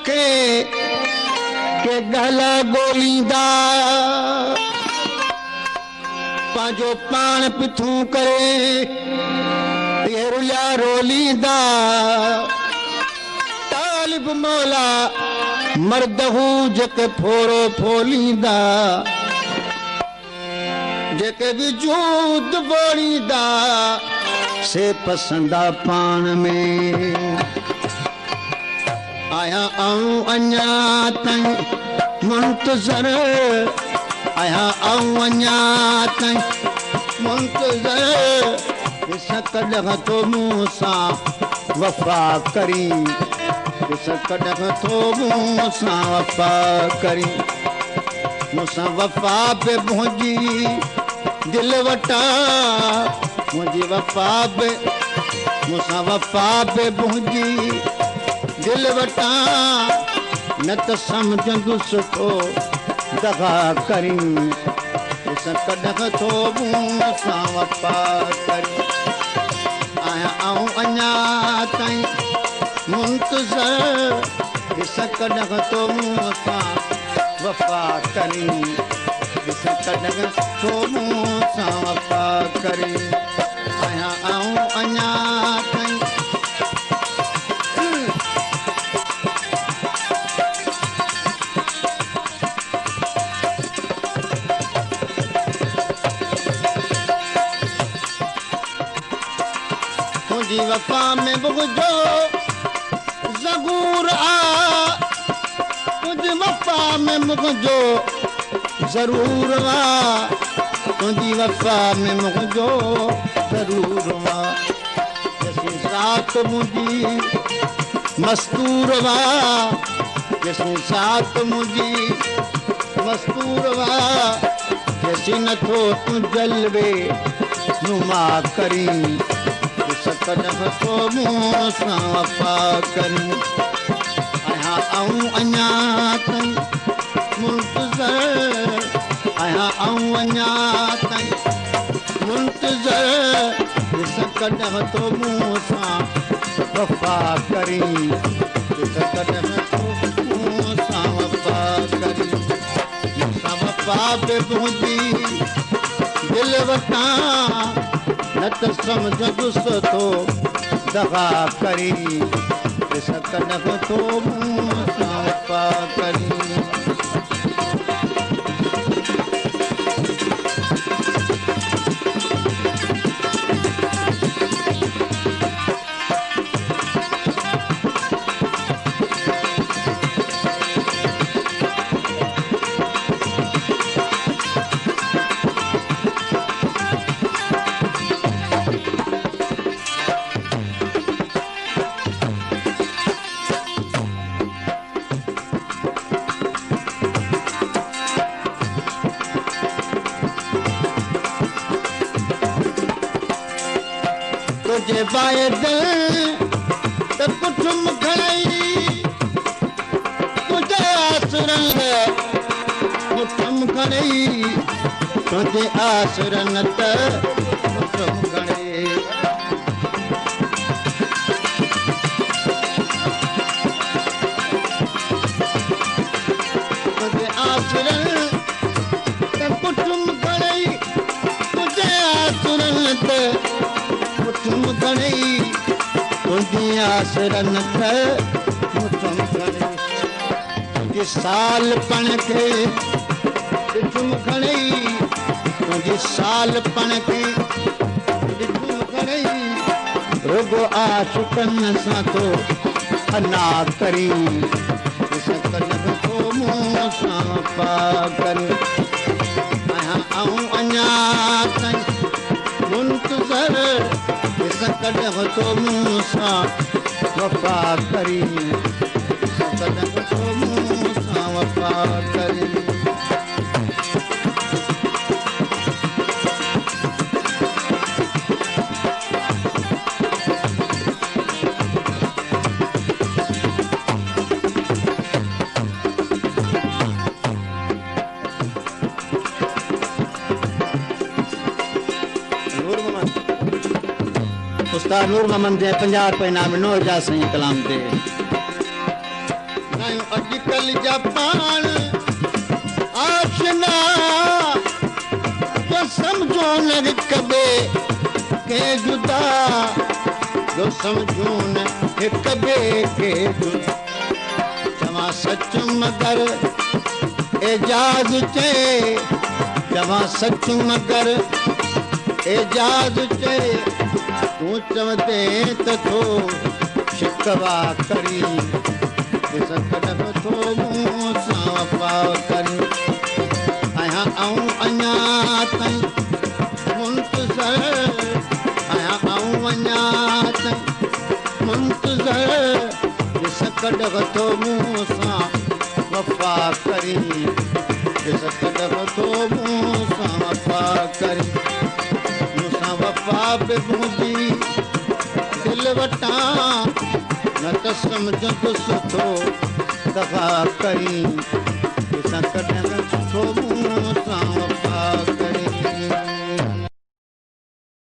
खे के गला गोलींदा पांजो पान पिथू करे ये रुलिया रोलींदा तालिब मौला मर्द हूं जेके फोरो फोलींदा जेके वजूद बोलींदा से पसंदा पान में आया आऊं अञा ताईं मुंतज़र आया आऊं अञा ताईं मुंतज़र ॾिस कॾहिं तो मूं सां वफ़ा करी ॾिस कॾहिं तो मूं सां वफ़ा करी मूंसां वफ़ा पे मुंहिंजी दिलि वटा मुंहिंजी वफ़ा पे मूंसां वफ़ा पे मुंहिंजी दिल वटा न त समझंदुसि तो दगा करी ॾिस कॾहिं तो मूं सां वफ़ा करी आया आऊं अञा ताईं मुंतज़र ॾिस कॾहिं तो मूं सां वफ़ा करी ॾिस कॾहिं तो मूं सां वफ़ा करी आया आऊं अञा ताईं तुझी वफ़ा में बुझो ज़बूर आ तुझी वफ़ा में मुझो ज़रूर आ तुझी वफ़ा में मुझो ज़रूर आ जैसी साथ मुझी मस्तूर आ जैसी साथ मुझी मस्तूर आ जैसी नथो तू जलवे नुमा करी कॾहिं तो मूं सां वफ़ा करी आया आऊं अञा ताईं मुंतज़र आया आऊं अञा ताईं मुंतज़र ॾिस कॾहिं तो मूं सां वफ़ा करी ॾिस कॾहिं तो मूं सां वफ़ा करी मूंसां वफ़ा पे मुंहिंजी दिलि वटा न त समझंदुसि तो दगा करी ॾिस कॾहिं तो मूं सां वफ़ा करी तुझे बाए दिल त पुठम खड़ई तुझे आसरन पुठम खड़ई तुझे आसरन त पुठम खड़ई तुझे आसरन त पुठम खड़ई तुझे आसरन त मुठम खड़ई तुझी आसरन त मुठम खड़ई तुझी साल पण खे ॾिठुम खड़ई तुझी साल पण खे ॾिठुम खड़ई रुगो आशिक़नि सां तो अना करी ॾिस कॾहिं तो मूं सां वफ़ा करी आया आऊं अञा ताईं मुंतज़र ॾिस कॾहिं तो मूं सां वफ़ा करी ॾिस कॾहिं तो मूं सां वफ़ा करी उस्ताद नूर मोहम्मद जे 50 रुपए इनाम 9000 सही कलाम दे अॼुकल्ह जा पाण आशना जो सम्झो न हिक ॿिए खे जुदा जो सम्झो न हिक ॿिए खे जुदा चवां सच मगर एजाज़ चए चवां सच मगर एजाज़ चए तूं चवंदे त थो शिकवा करी ॾिस कॾहिं थो मूं सां वफ़ा करी आहियां आऊं अञा ताईं मुंतज़र आहियां आऊं अञा ताईं मुंतज़र ॾिस कॾहिं थो मूं सां वफ़ा करी ॾिस कॾहिं थो मूं सां वफ़ा करी मूंसां वफ़ा बि मुंहिंजी दिलि वटां न त सम्झंदुसि थो दफ़ा करी ॾिस कॾहिं थो मूं सां वफ़ा